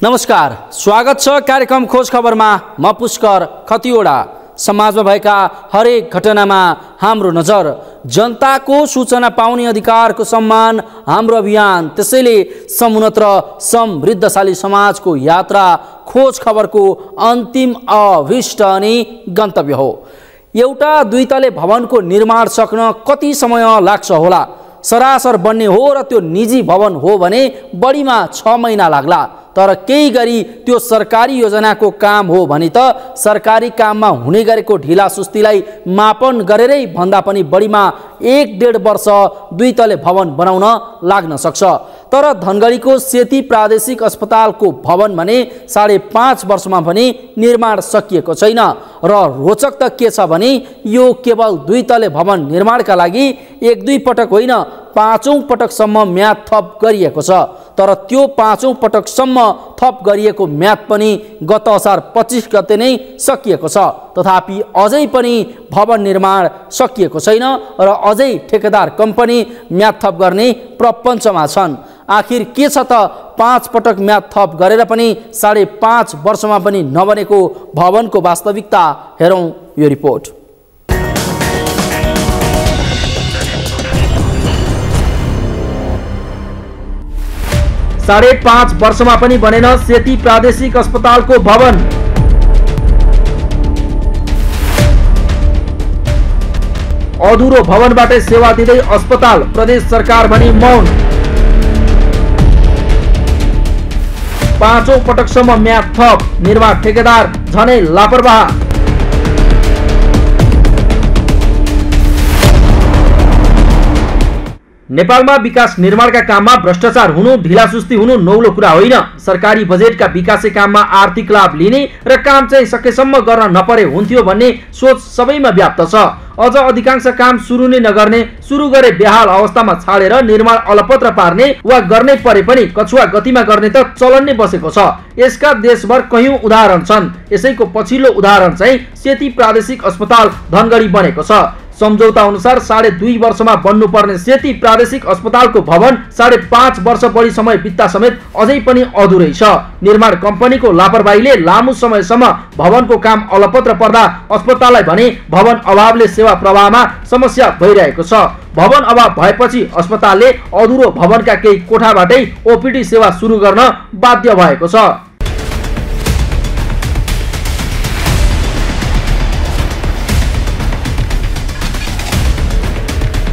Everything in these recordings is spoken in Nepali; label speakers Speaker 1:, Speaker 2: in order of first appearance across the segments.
Speaker 1: नमस्कार, स्वागत छ कार्यक्रम खोज खबरमा। म पुष्कर खतिवडा। समाजमा भएका हरेक घटनामा हाम्रो नजर। जनताको सूचना पाउने अधिकारको सम्मान हाम्रो अभियान। त्यसैले समुन्नत र समृद्धशाली समाजको यात्रा खोज खबरको अन्तिम अभिष्ट अनि गन्तव्य हो। एउटा दुई तले भवनको निर्माण सक्न कति समय लाग्छ होला? सरासर बन्ने हो र त्यो निजी भवन हो भने बढीमा 6 महिना लाग्ला। तर केही गरी त्यो सरकारी योजनाको काम हो भने त सरकारी काममा हुने गरेको ढिला सुस्तीलाई मापन गरेरै भन्दा पनि बढीमा 1-1.5 वर्ष दुई तले भवन बनाउन लाग्न सक्छ। तर धनगढीको सेती प्रादेशिक अस्पतालको भवन भने 5.5 वर्षमा पनि निर्माण सकिएको छैन। र रोचक त के छ भने यो केवल दुई तले भवन निर्माणका लागि 1-2 पटक होइन, 5औं पटकसम्म म्याद थप गरिएको छ। तर त्यो 5औं पटकसम्म थप गरिएको म्याद पनि गत असार 25 गते नै सकिएको छ। तथापि अझै पनि भवन निर्माण सकिएको छैन र अझै ठेकेदार कम्पनी म्याद थप गर्ने प्रपञ्चमा छन्। आखिर के छ त 5 पटक म्याद थप गरेर पनि 5.5 वर्षमा पनि नबनेको भवनको वास्तविकता? हेरौँ यो रिपोर्ट। 5.5 वर्षमा पनि बनेन सेती प्रादेशिक अस्पतालको भवन। अधुरो भवनबाटै सेवा दिँदै अस्पताल, प्रदेश सरकार भनी मौन। 5औं पटकसम्म म्याद थप, निर्माण ठेकेदार झनै लापरवाह। नेपालमा विकास निर्माणका काममा भ्रष्टाचार हुनु, ढिलासुस्ती हुनु नौलो कुरा होइन। सरकारी बजेटका विकासे काममा आर्थिक लाभ लिने र काम चाहिँ सकेसम्म गर्न नपरे हुन्थ्यो भन्ने सोच सबैमा व्याप्त छ। अझ अधिकांश काम सुरु नै नगर्ने, सुरु गरे बेहाल अवस्थामा छाडेर निर्माण अलपत्र पार्ने वा गर्नै परे पनि कछुवा गतिमा गर्ने त चलन नै बसेको छ। यसका देशभर कयौं उदाहरण छन्। यसैको पछिल्लो उदाहरण चाहिँ सेती प्रादेशिक अस्पताल धनगढी बनेको छ। सम्झौता अनुसार 2.5 वर्षमा बन्नुपर्ने सेती प्रादेशिक अस्पतालको भवन 5.5 वर्ष बढी समय बित्दा समेत अझै पनि अधुरै छ। निर्माण कम्पनीको लापरवाहीले लामो समयसम्म भवनको काम अलपत्र पर्दा अस्पताललाई भने भवन अभावले सेवा प्रवाहमा समस्या भइरहेको छ। भवन अभाव भएपछि अस्पतालले अधुरो भवनका केही कोठाबाटै ओपीडी सेवा सुरु गर्न बाध्य भएको छ।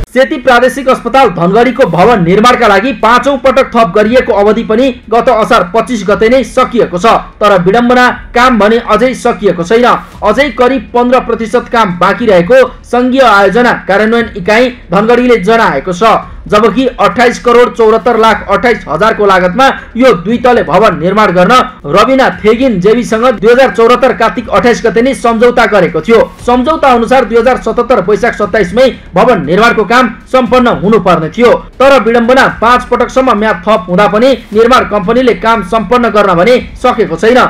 Speaker 1: सेती प्रादेशिक अस्पताल धनगढीको भवन निर्माणका लागि 5औं पटक थप गरिएको अवधि पनि गत असार 25 गते नै सकिएको छ। तर विडम्बना, काम भने अझै सकिएको छैन। अझै करिब 15% काम बाँकी रहेको संघीय आयोजना कार्यान्वयन इकाइ धनगढीले जनाएको छ। जबकि 28 करोड 74 लाख 28 हजारको लागतमा यो दुई तले भवन निर्माण गर्न रबिना थेगिन जेबीसँग 2074 कार्तिक 28 गते नै सम्झौता गरेको थियो। सम्झौता अनुसार 2077 वैशाख 27 मै भवन निर्माणको काम सम्पन्न हुनुपर्ने थियो। तर विडम्बना, 5 पटकसम्म म्याद थप हुँदा पनि निर्माण कम्पनीले काम सम्पन्न गर्न भने सकेको छैन।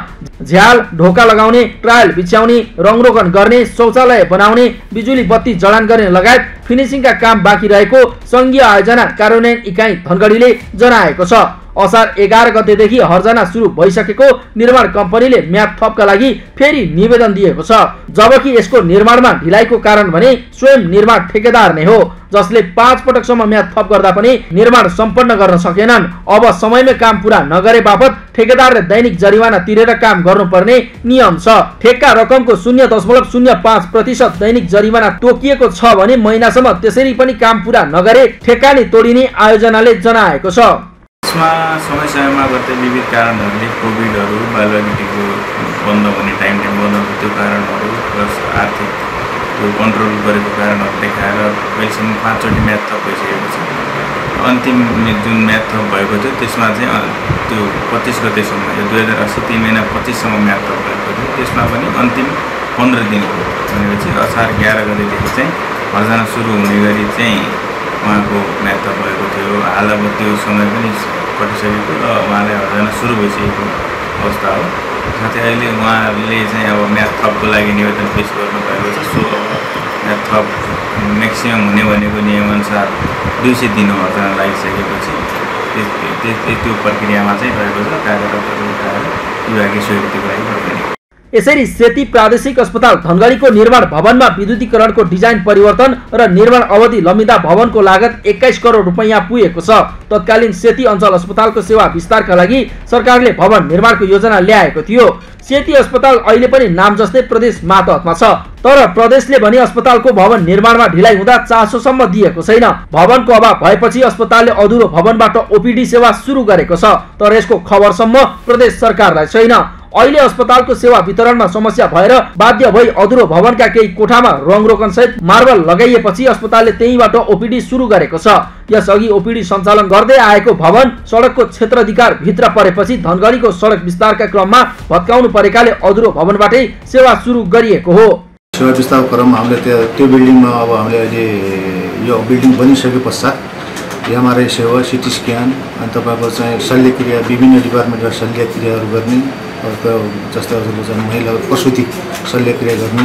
Speaker 1: झ्याल ढोका लगाउने, ट्रायल बिछ्याउने, रङरोगन गर्ने, शौचालय बनाउने, बिजुली बत्ती जडान गर्ने लगायत फिनिसिङका काम बाँकी रहेको संघीय आयोजना कार्यान्वयन इकाइ धनगढीले जनाएको छ। असार 11 गतेदेखि हर्जना सुरु भइसकेको निर्माण कम्पनीले म्याद थपका लागि फेरि निवेदन दिएको छ। जबकि यसको निर्माणमा ढिलाइको कारण भने स्वयं निर्माण ठेकेदार नै हो, जसले 5 पटकसम्म म्याद थप गर्दा पनि निर्माण सम्पन्न गर्न सकेनन्। अब समयमै काम पूरा नगरे बापत ठेकेदारले दैनिक जरिवाना तिरेर काम गर्नुपर्ने नियम छ। ठेक्का रकमको 0.05% दैनिक जरिवाना तोकिएको छ भने महिनासम्म त्यसरी पनि काम पूरा नगरे ठेक्का नै तोडिने आयोजनाले जनाएको छ।
Speaker 2: यसमा समयमा गर्दै विविध कारणहरूले कोभिडहरू, बालवाटिको बन्द हुने टाइम बन्द हुने त्यो कारणहरू प्लस आर्थिक त्यो कन्ट्रोल गरेको कारणहरू देखाएर अहिलेसम्म 5 चोटि म्याद थप भइसकेको छ। अन्तिम जुन म्याद थप भएको थियो त्यसमा चाहिँ त्यो 25 गतेसम्म, यो 2080 3 महिना 25 सम्म म्याद थप भएको थियो। त्यसमा पनि अन्तिम 15 दिन हो भनेपछि असार 11 गतेदेखि चाहिँ हर्जना सुरु हुने गरी चाहिँ उहाँको म्याद थप भएको थियो। हाल अब त्यो समय पनि कटिसकेको र उहाँलाई हर्जना सुरु भइसकेको अवस्था हो। साथै अहिले उहाँले चाहिँ अब म्याद थपको लागि निवेदन पेश गर्नुभएको छ। सो अब म्याद थप म्याक्सिमम हुने भनेको नियमअनुसार 200 दिन हर्जना लागिसकेपछि त्यो प्रक्रियामा चाहिँ रहेको छ। कागजपत्रहरू उठाएर विभागीय स्वीकृतिको लागि गर्दैन।
Speaker 1: यसरी सेती प्रादेशिक अस्पताल धनगढीको निर्माण भवनमा विद्युतीकरणको डिजाइन परिवर्तन र निर्माण अवधि लम्बिँदा भवनको लागत 21 करोड रुपैयाँ पुगेको छ। तत्कालीन सेती अञ्चल अस्पतालको सेवा विस्तारका लागि सरकारले भवन निर्माणको योजना ल्याएको थियो। सेती अस्पताल अहिले पनि नाम जस्तै प्रदेश मातहतमा छ, तर प्रदेशले भने अस्पतालको भवन निर्माणमा ढिलाइ हुँदा चासोसम्म दिएको छैन। भवनको अभाव भएपछि अस्पतालले अधुरो भवनबाट ओपीडी सेवा सुरु गरेको छ, तर यसको खबरसम्म प्रदेश सरकारलाई छैन। अहिले अस्पतालको सेवा वितरणमा समस्या भएर बाध्य भई अधुरो भवनका केही कोठामा रङरोगन सहित मार्बल लगाइएपछि अस्पतालले त्यहीबाट ओपीडी सुरु गरेको छ। यसअघि ओपीडी सञ्चालन गर्दै आएको भवन सडकको क्षेत्राधिकार भित्र परेपछि धनगढीको सडक विस्तारका क्रममा भत्काउनु परेकाले अधुरो भवनबाटै सेवा सुरु गरिएको हो।
Speaker 3: सेवा विस्तारको क्रममा हामीले त्यो बिल्डिङमा अब हामीले अहिले यो बिल्डिङ बनिसके पश्चात एमआरआई सेवा, सिटी स्क्यान, अनि तपाईँको चाहिँ शल्यक्रिया, विभिन्न डिपार्टमेन्टका शल्यक्रियाहरू गर्ने, जस्तै हजुरले चाहिँ महिलाको प्रसुति शल्यक्रिया गर्ने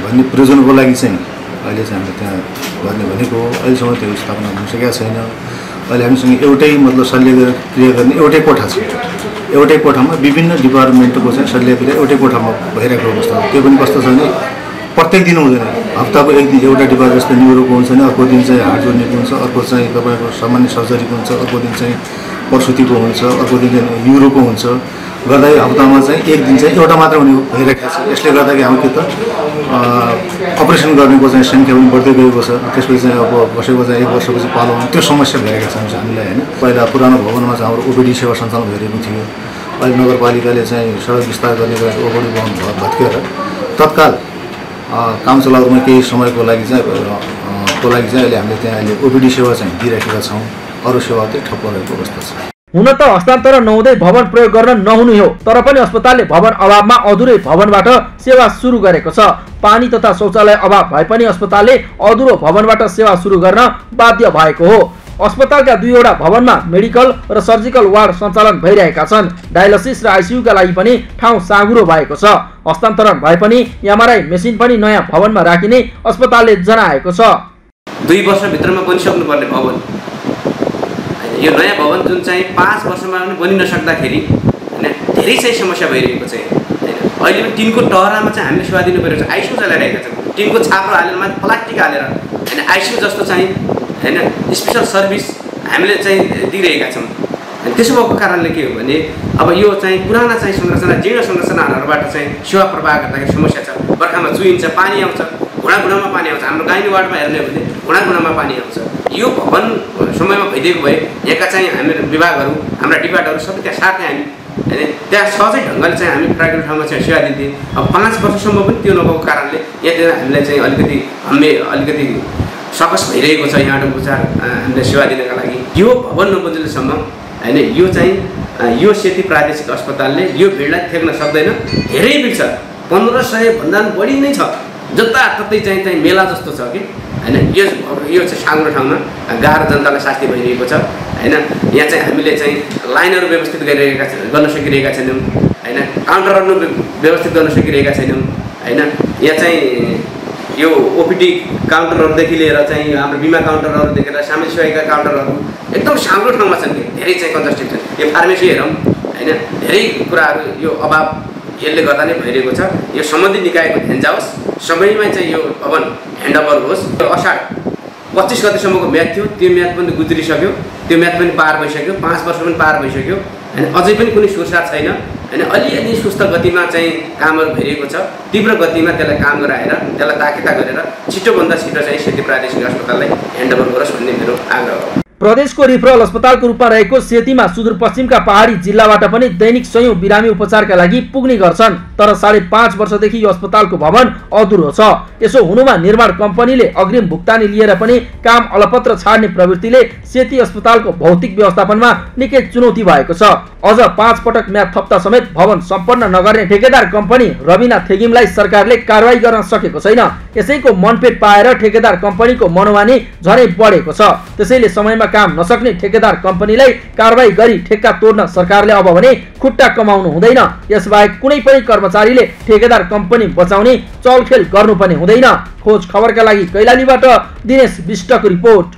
Speaker 3: भन्ने प्रयोजनको लागि चाहिँ अहिले चाहिँ हामीले त्यहाँ गर्ने भनेको हो। अहिलेसम्म त्यो स्थापना हुन सकेको छैन। अहिले हामीसँग एउटै मतलब शल्यक्रिया गर्ने एउटै कोठा छ। एउटै कोठामा विभिन्न डिपार्टमेन्टको चाहिँ शल्यक्रिया एउटै कोठामा भइरहेको अवस्था हो। त्यो पनि कस्तो छ भने प्रत्येक दिन हुँदैन। हप्ताको एक दिन एउटा डिपार्टमेन्ट जस्तै न्युरोको हुन्छ भने अर्को दिन चाहिँ हार्ट जोड्नेको हुन्छ, अर्को चाहिँ तपाईँको सामान्य सर्जरीको हुन्छ, अर्को दिन चाहिँ प्रसुतिको हुन्छ, अर्को दिन चाहिँ न्युरोको हुन्छ। गर्दाखेरि हप्तामा चाहिँ एक दिन चाहिँ एउटा मात्र हुने भइरहेको छ। यसले गर्दाखेरि हाम्रो के त अपरेसन गर्नेको चाहिँ सङ्ख्या पनि बढ्दै गएको छ। त्यसपछि चाहिँ अब कसैको चाहिँ 1 वर्षपछि पालो त्यो समस्या भइरहेको छ हामीलाई होइन। पहिला पुरानो भवनमा चाहिँ हाम्रो ओपीडी सेवा सञ्चालन भइरहेको थियो। अहिले नगरपालिकाले चाहिँ सडक विस्तार गर्ने गरेको ओपीडी भवन भत्केर तत्काल काम चलाउमा केही समयको लागि चाहिँ अहिले हामीले त्यहाँ अहिले ओपीडी सेवा चाहिँ दिइरहेका छौँ। अरू सेवा चाहिँ ठप्प रहेको अवस्था छ।
Speaker 1: हुन त हस्तान्तरण नहुँदै भवन प्रयोग गर्न नहुनु हो, तर पनि अस्पतालले भवन अभावमा अधुरै भवनबाट सेवा सुरु गरेको छ। पानी तथा शौचालय अभाव भए पनि अस्पतालले अधुरो भवनबाट सेवा सुरु गर्न बाध्य भएको हो। अस्पतालका 2वटा भवनमा मेडिकल र सर्जिकल वार्ड सञ्चालन भइरहेका छन्। डायलिसिस र आइसियुका लागि पनि ठाउँ साँघुरो भएको छ। हस्तान्तरण भए पनि एमआरआई मेसिन पनि नयाँ भवनमा राखिने अस्पतालले जनाएको छ।
Speaker 4: 2 वर्षभित्रमा बनिसक्नु पर्ने भवन, यो नयाँ भवन जुन चाहिँ 5 वर्षमा पनि बनि नसक्दाखेरि होइन धेरै चाहिँ समस्या भइरहेको छ होइन। अहिले पनि टिनको टहरामा चाहिँ हामीले सेवा दिनु परेको छ। आइसियु चलाइरहेका छौँ, टिनको छाप्रो हालेर माथि प्लास्टिक हालेर होइन आइसियु जस्तो चाहिँ होइन स्पेसल सर्भिस हामीले चाहिँ दिइरहेका छौँ। अनि त्यसो भएको कारणले के हो भने अब यो चाहिँ पुराना चाहिँ संरचना जीर्ण संरचनाहरूबाट चाहिँ सेवा प्रवाह गर्दाखेरि समस्या छ। बर्खामा चुइन्छ, पानी आउँछ, घुँडामा पानी आउँछ। हाम्रो गाइनी वार्डमा हेर्ने हो भने घुँडामा पानी आउँछ। यो भवन समयमा भइदिएको भए यहाँका चाहिँ हाम्रो विभागहरू, हाम्रा डिपार्टहरू सबै त्यहाँ साथै हामी होइन त्यहाँ सहजै ढङ्गले चाहिँ हामी प्राइभेट ठाउँमा चाहिँ सेवा दिन्थ्यौँ। अब 5 वर्षसम्म पनि त्यो नभएको कारणले यहाँतिर हामीलाई चाहिँ अलिकति सकस भइरहेको छ यहाँबाट उपचार हामीले सेवा दिनका लागि। यो भवन नबनिन्जेलसम्म होइन यो चाहिँ यो सेती प्रादेशिक अस्पतालले यो भिडलाई थेक्न सक्दैन। धेरै भिड छ, 1500 भन्दा बढी नै छ। जताततै चाहिँ मेला जस्तो छ कि होइन। यो चाहिँ साँग्रो ठाउँमा गाह्रो जनतालाई शास्ति भइरहेको छ होइन। यहाँ चाहिँ हामीले चाहिँ लाइनहरू व्यवस्थित गर्न सकिरहेका छैनौँ होइन। काउन्टरहरू व्यवस्थित गर्न सकिरहेका छैनौँ होइन। यहाँ चाहिँ यो ओपीडी काउन्टरहरूदेखि लिएर चाहिँ हाम्रो बिमा काउन्टरहरूदेखि लिएर सामाजिक सेवाका काउन्टरहरू एकदम साँग्रो ठाउँमा छन् कि धेरै चाहिँ कन्जस्टेड छन्। यो फार्मेसी हेरौँ होइन, धेरै कुराहरू यो अभाव यसले गर्दा नै भइरहेको छ। यो सम्बन्धित निकायको ध्यान जाओस्, समयमा चाहिँ यो भवन ह्यान्डओभर होस्। यो असाढ 25 गतेसम्मको म्याद थियो, त्यो म्याद पनि गुज्रिसक्यो, त्यो म्याद पनि पार भइसक्यो, 5 वर्ष पनि पार भइसक्यो होइन। अझै पनि कुनै सुरसार छैन होइन। अलिअलि सुस्त गतिमा चाहिँ कामहरू भइरहेको छ। तीव्र गतिमा त्यसलाई काम गराएर त्यसलाई ताकेता गरेर छिटोभन्दा छिटो चाहिँ सेती प्रादेशिक अस्पताललाई ह्यान्डओभर गरोस् भन्ने मेरो आग्रह हो।
Speaker 1: प्रदेशको रिफरल अस्पतालको रूपमा रहेको सेतीमा सुदूरपश्चिमका पहाडी जिल्लाबाट पनि दैनिक सयौं बिरामी उपचारका लागि पुग्ने गर्छन्। तर 5.5 वर्षदेखि यो अस्पतालको भवन अधुरो छ। यसो हुनुमा निर्माण कम्पनीले अग्रिम भुक्तानी लिएर पनि काम अलपत्र छाड्ने प्रवृत्तिले सेती अस्पतालको भौतिक व्यवस्थापनमा निकै चुनौती भएको छ। अझ 5 पटक म्याद थप्दा समेत भवन सम्पन्न नगर्ने ठेकेदार कम्पनी रविना थेगिमलाई सरकारले कारवाही गर्न सकेको छैन। यसैको मनपेट पाएर ठेकेदार कम्पनीको मनोमानी झनै बढेको छ। त्यसैले समयमा काम नसक्ने ठेकेदार कम्पनीलाई कारवाही गरी ठेक्का तोड्न सरकारले अब भने खुट्टा कमाउनु हुँदैन। यसबाहेक कुनै पनि कर्मचारीले ठेकेदार कम्पनी बचाउने चलखेल गर्नुपर्ने हुँदैन। खोज खबरका लागि कैलालीबाट दिनेश विष्टको रिपोर्ट।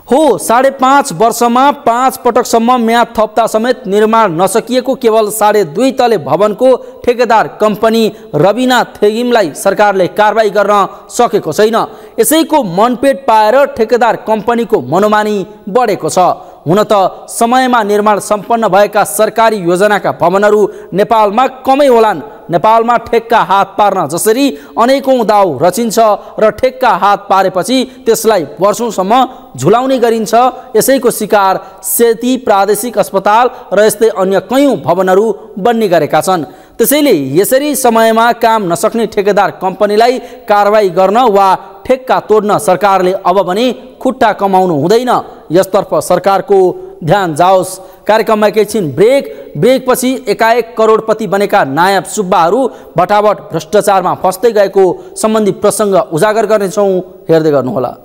Speaker 1: हो 5.5 वर्षमा 5 पटकसम्म म्याद थप्दा समेत निर्माण नसकिएको केवल 2.5 तले भवनको ठेकेदार कम्पनी रबिना थेगिमलाई सरकारले कारबाही गर्न सकेको छैन। यसैको मनपेट पाएर ठेकेदार कम्पनीको मनोमानी बढेको छ। हुन त समयमा निर्माण सम्पन्न भएका सरकारी योजनाका भवनहरू नेपालमा कमै होलान्। नेपालमा ठेक्का हात पार्न जसरी अनेकौं दाउ रचिन्छ र ठेक्का हात पारेपछि त्यसलाई वर्षौंसम्म झुलाउने गरिन्छ, यसैको शिकार सेती प्रादेशिक अस्पताल र यस्तै अन्य कयौं भवनहरू बन्ने गरेका छन्। त्यसैले यसरी समयमा काम नसक्ने ठेकेदार कम्पनीलाई कारबाही गर्न वा ठेक्का तोड्न सरकारले अब भने खुट्टा कमाउनु हुँदैन। यसतर्फ सरकारको ध्यान जाओस्। कार्यक्रममा एकैछिन ब्रेकपछि एकाएक करोडपति बनेका नायब सुब्बाहरू भटाभट भ्रष्टाचारमा फस्दै गएको सम्बन्धी प्रसङ्ग उजागर गर्नेछौँ। हेर्दै गर्नुहोला।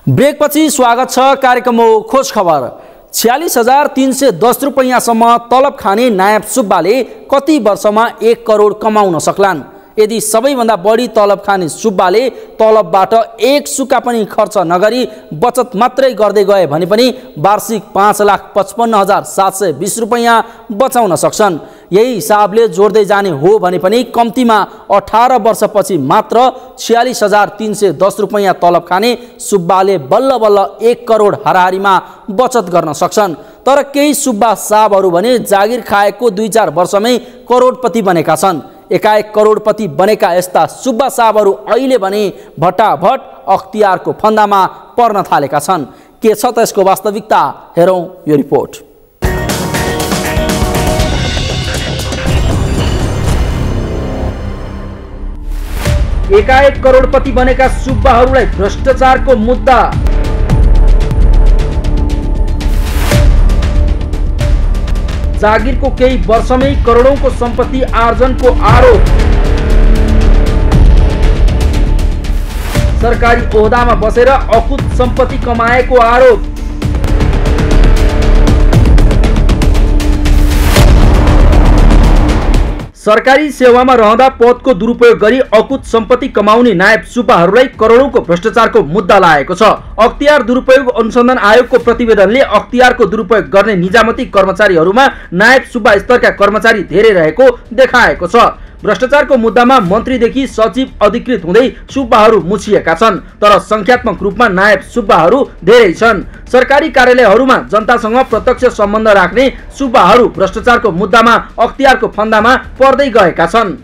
Speaker 1: ब्रेकपछि स्वागत छ। कार्यक्रम हो खोज खबर। 46,310 रुपैयाँसम्म तलब खाने नायब सुब्बाले कति वर्षमा 1 करोड कमाउन सक्लान्? यदि सबैभन्दा बढी तलब खाने सुब्बाले तलबबाट 1 सुक्का पनि खर्च नगरी बचत मात्रै गर्दै गए भने पनि वार्षिक 5,55,720 रुपैयाँ बचाउन सक्छन्। यही हिसाबले जोड्दै जाने हो भने पनि कम्तीमा 18 वर्षपछि मात्र 46,310 रुपैयाँ तलब खाने सुब्बाले बल्ल बल्ल 1 करोड हाराहारीमा बचत गर्न सक्छन्। तर केही सुब्बा साहबहरू भने जागिर खाएको 2-4 वर्षमै करोडपति बनेका छन्। एकाएक करोडपति बनेका यस्ता सुब्बा साहबहरू अहिले भने भटाभट अख्तियारको फन्दामा पर्न थालेका छन्। के छ त यसको वास्तविकता? हेरौँ यो रिपोर्ट। एकाएक करोडपति बनेका सुब्बाहरूलाई भ्रष्टाचारको मुद्दा। जागिरको केही वर्षमै करोडौंको सम्पत्ति आर्जनको आरोप। सरकारी ओहदामा बसेर अकुत सम्पत्ति कमाएको आरोप। सरकारी सेवामा रहँदा पदको दुरुपयोग गरी अकुत सम्पत्ति कमाउने नायब सुब्बाहरूलाई करोडौंको भ्रष्टाचारको मुद्दा लागेको छ। अख्तियार दुरुपयोग अनुसन्धान आयोगको प्रतिवेदनले अख्तियारको दुरुपयोग गर्ने निजामती कर्मचारीहरूमा नायब सुब्बा स्तरका कर्मचारी धेरै रहेको देखाएको छ। भ्रष्टाचारको मुद्दामा मन्त्रीदेखि सचिव अधिकृत हुँदै सुब्बाहरू मुछिएका छन्, तर संख्यात्मक रूपमा नायब सुब्बाहरू धेरै छन्। सरकारी कार्यालयहरूमा जनतासँग प्रत्यक्ष सम्बन्ध राख्ने सुब्बाहरू भ्रष्टाचारको मुद्दामा अख्तियारको फन्दामा पर्दै गएका छन्।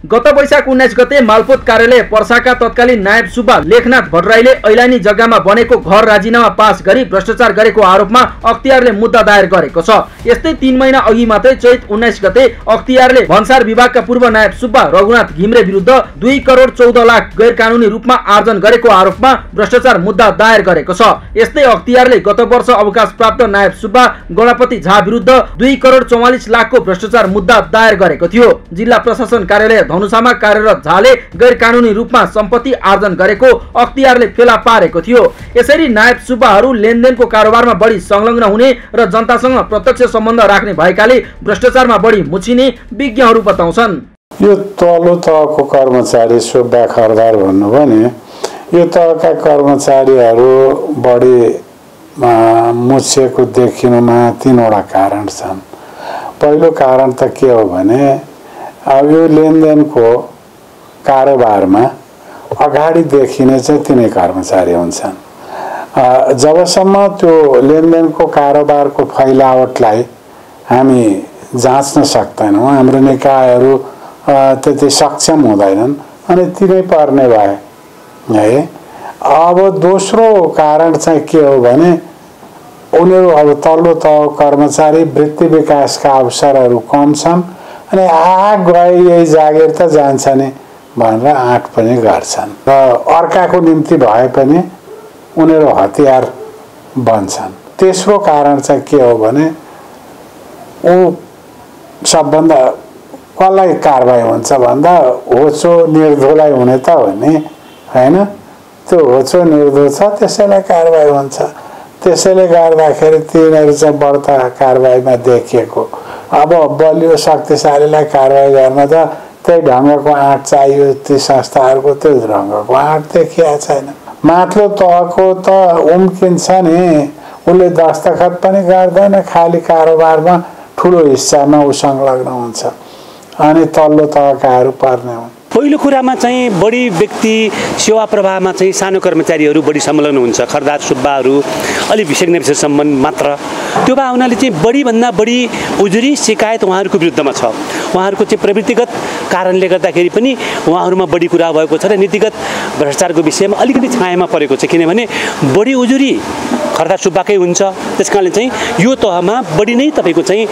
Speaker 1: गत वैशाख 19 गते मालपोत कार्यालय पर्साका तत्कालीन नायब सुब्बा लेखनाथ भट्टराईले ऐलानी जग्गामा बनेको घर राजीनामा पास गरी भ्रष्टाचार गरेको आरोपमा अख्तियारले मुद्दा दायर गरेको छ। यस्तै 3 महिना अघि मात्रै चैत 19 गते अख्तियारले भन्सार विभागका पूर्व नायब सुब्बा रघुनाथ घिम्रे विरुद्ध 2 करोड 14 लाख गैर कानुनी रूपमा आर्जन गरेको आरोपमा भ्रष्टाचार मुद्दा दायर गरेको छ। यस्तै अख्तियारले गत वर्ष अवकाश प्राप्त नायब सुब्बा गणपति झा विरुद्ध 2 करोड 44 लाखको भ्रष्टाचार मुद्दा दायर गरेको थियो। जिल्ला प्रशासन कार्यालय धनुषामा कार्यरत झाले गैर कानुनी रूपमा सम्पत्ति आर्जन गरेको अख्तियारले फेला पारेको थियो। यसरी नायब सुब्बाहरू लेनदेनको कारोबारमा बढी संलग्न हुने र जनतासँग प्रत्यक्ष सम्बन्ध राख्ने भएकाले भ्रष्टाचारमा बढी मुछिने विज्ञहरू बताउँछन्।
Speaker 5: यो तल्लो तहको कर्मचारी सुब्बा खरदार भन्नु भने यो तहका कर्मचारीहरू बढी मुछिएको देखिनुमा 3 वटा कारण छन्। पहिलो कारण त के हो भने अब यो लेनदेनको कारोबारमा अगाडिदेखि नै चाहिँ तिनै कर्मचारी हुन्छन्। जबसम्म त्यो लेनदेनको कारोबारको फैलावटलाई हामी जाँच्न सक्दैनौँ, हाम्रो निकायहरू त्यति सक्षम हुँदैनन् अनि तिनै पर्ने भए है। अब दोस्रो कारण चाहिँ के हो भने उनीहरू अब तल्लो तह कर्मचारी वृत्ति विकासका अवसरहरू कम छन् अनि गए यही जागिर त जान्छ नि भनेर आँट पनि गर्छन् र अर्काको निम्ति भए पनि उनीहरू हतियार बन्छन्। तेस्रो कारण चाहिँ के हो भने ऊ सबभन्दा कसलाई कारबाही हुन्छ भन्दा होचो निर्धोलाई हुने त हो नि हैन। त्यो होचो निर्धो छ त्यसैलाई कारबाही हुन्छ। त्यसैले गर्दाखेरि तिनीहरू चाहिँ बढ्ता कारबाहीमा देखिएको। अब बलियो शक्तिशालीलाई कारबाही गर्न त त्यही ढङ्गको आँट चाहियो। ती संस्थाहरूको त्यो ढङ्गको आँट देखिया छैन। माथिल्लो तहको त उम्किन्छ नि, उसले दस्तखत पनि गर्दैन, खाली कारोबारमा ठुलो हिस्सामा ऊ संलग्न हुन्छ अनि तल्लो तहकाहरू पर्ने हुन्।
Speaker 6: पहिलो कुरामा चाहिँ बढी व्यक्ति सेवा प्रवाहमा चाहिँ सानो कर्मचारीहरू बढी संलग्न हुन्छ। खरदार सुब्बाहरू अलि विशेष विशेषसम्म मात्र। त्यो भए हुनाले चाहिँ बढीभन्दा बढी उजुरी शिकायत उहाँहरूको विरुद्धमा छ। उहाँहरूको चाहिँ प्रवृत्तिगत कारणले गर्दाखेरि पनि उहाँहरूमा बढी कुरा भएको छ र नीतिगत भ्रष्टाचारको विषयमा अलिकति छायामा परेको छ। किनभने बढी उजुरी खरदार सुब्बाकै हुन्छ। त्यस कारणले चाहिँ यो तहमा बढी नै तपाईँको चाहिँ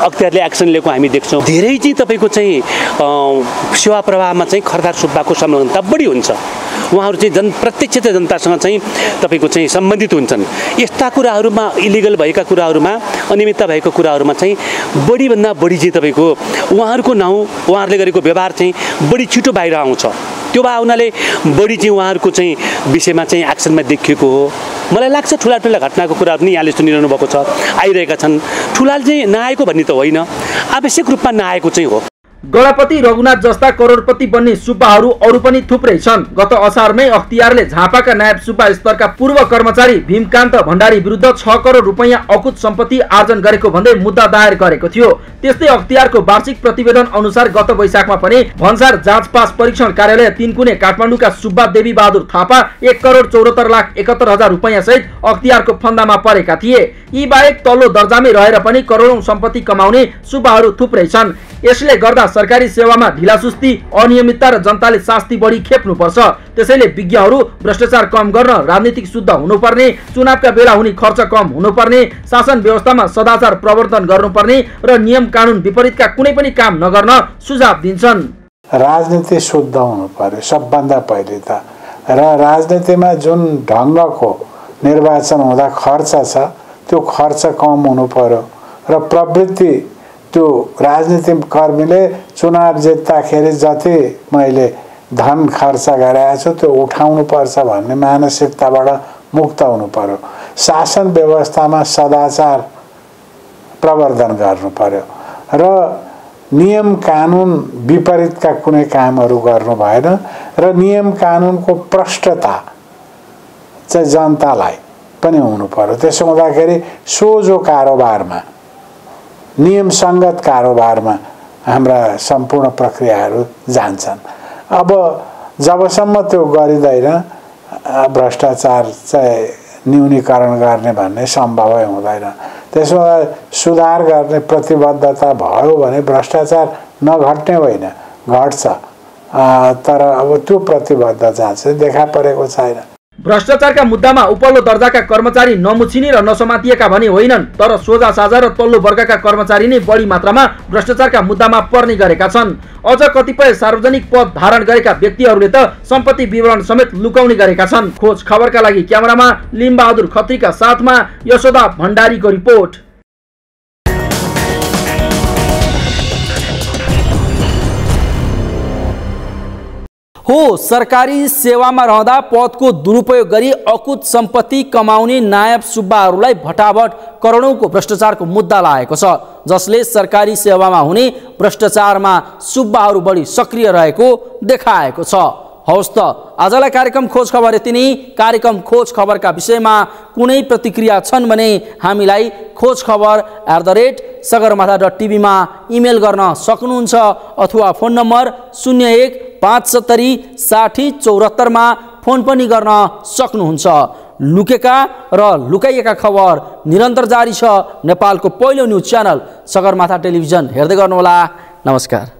Speaker 6: अख्तियारले एक्सन लिएको हामी देख्छौँ। धेरै चाहिँ तपाईँको चाहिँ सेवा प्रवाहमा चाहिँ खरदार सुब्बाको संलग्नता बढी हुन्छ। उहाँहरू चाहिँ प्रत्यक्ष जनतासँग चाहिँ तपाईँको चाहिँ सम्बन्धित हुन्छन्। यस्ता कुराहरूमा इलिगल भएका कुराहरूमा अनियमितता भएको कुराहरूमा चाहिँ बढीभन्दा बढी चाहिँ तपाईँको उहाँहरूको नाउँ उहाँहरूले गरेको व्यवहार चाहिँ बढी छिटो बाहिर आउँछ। त्यो भए हुनाले बढी चाहिँ उहाँहरूको चाहिँ विषयमा चाहिँ एक्सनमा देखिएको हो। मलाई लाग्छ ठुला ठुला घटनाको कुराहरू पनि यहाँले सुनिरहनु भएको छ, आइरहेका छन्। ठुला चाहिँ नआएको भन्ने त होइन, आवश्यक रूपमा नआएको चाहिँ हो।
Speaker 1: गणपति रघुनाथ जस्ता करोडपति बन्ने सुब्बाहरू अरू पनि थुप्रै छन्। गत असारमै अख्तियारले झापाका नायब सुब्बा स्तरका पूर्व कर्मचारी भीमकान्त भण्डारी विरुद्ध 6 करोड रुपैयाँ अकुत सम्पत्ति आर्जन गरेको भन्दै मुद्दा दायर गरेको थियो। त्यस्तै अख्तियारको वार्षिक प्रतिवेदन अनुसार गत वैशाखमा पनि भन्सार जाँच पास परीक्षण कार्यालय 3 कुने काठमाडौँका सुब्बा देवी बहादुर थापा 1 करोड 74,71,000 रुपैयाँ सहित अख्तियारको फन्दामा परेका थिए। यी बाहेक तल्लो दर्जामै रहेर पनि करोडौं सम्पत्ति कमाउने सुब्बाहरू थुप्रै छन्। यसले गर्दा सरकारी सेवामा ढिलासुस्ती, अनियमितता र जनताले शास्ति बढी खेप्नुपर्छ। त्यसैले विज्ञहरू भ्रष्टाचार कम गर्न राजनीतिक शुद्ध हुनुपर्ने, चुनावका बेला हुने खर्च कम हुनुपर्ने, शासन व्यवस्थामा सदाचार प्रवर्तन गर्नुपर्ने र नियम कानुन विपरीतका कुनै पनि काम नगर्न सुझाव दिन्छन्।
Speaker 5: राजनीति शुद्ध हुनु पर्यो सबभन्दा पहिले त। र राजनीतिमा जुन ढङ्गको निर्वाचन हुँदा खर्च छ त्यो खर्च कम हुनु पर्यो र प्रवृत्ति त्यो राजनीतिक कर्मीले चुनाव जित्दाखेरि जति मैले धन खर्च गरेको छु त्यो उठाउनु पर्छ भन्ने मानसिकताबाट मुक्त हुनु पर्यो। शासन व्यवस्थामा सदाचार प्रवर्धन गर्नु पर्यो र नियम कानुन विपरीतका कुनै कामहरू गर्नु भएन र नियम कानुनको प्रष्टता चाहिँ जनतालाई पनि हुनु पर्यो। त्यसो हुँदाखेरि सोझो कारोबारमा, नियम सङ्गत कारोबारमा हाम्रा सम्पूर्ण प्रक्रियाहरू जान्छन्। अब जबसम्म त्यो गरिँदैन भ्रष्टाचार चाहिँ न्यूनीकरण गर्ने भन्ने सम्भवै हुँदैन। त्यसो सुधार गर्ने प्रतिबद्धता भयो भने भ्रष्टाचार नघट्ने होइन, घट्छ। तर अब त्यो प्रतिबद्धता चाहिँ देखा परेको छैन।
Speaker 1: भ्रष्टाचारका मुद्दामा उपल्लो दर्जाका कर्मचारी नमुछिने र नसमातिएका भने होइनन्, तर सोझा साझा र तल्लो वर्गका कर्मचारी नै बढी मात्रामा भ्रष्टाचारका मुद्दामा पर्ने गरेका छन्। अझ कतिपय सार्वजनिक पद धारण गरेका व्यक्तिहरूले त सम्पत्ति विवरण समेत लुकाउने गरेका छन्। खोज खबरका लागि क्यामेरामा लिम्बहादुर खत्रीका साथमा यशोदा भण्डारीको रिपोर्ट। हो, सरकारी सेवामा रहँदा पदको दुरुपयोग गरी अकुत सम्पत्ति कमाउने नायब सुब्बाहरूलाई भटाभट करोडौंको भ्रष्टाचारको मुद्दा लागेको छ, जसले सरकारी सेवामा हुने भ्रष्टाचारमा सुब्बाहरू बढी सक्रिय रहेको देखाएको छ। हवस् त, आजलाई कार्यक्रम खोज खबर यति नै। कार्यक्रम खोज खबरका विषयमा कुनै प्रतिक्रिया छन् भने हामीलाई khojkhabar@sagarmatha.tv मा इमेल गर्न सक्नुहुन्छ अथवा फोन नम्बर 01-570-60-74 मा फोन पनि गर्न सक्नुहुन्छ। लुकेका र लुकाइएका खबर निरन्तर जारी छ। नेपालको पहिलो न्युज च्यानल सगरमाथा टेलिभिजन हेर्दै गर्नुहोला। नमस्कार।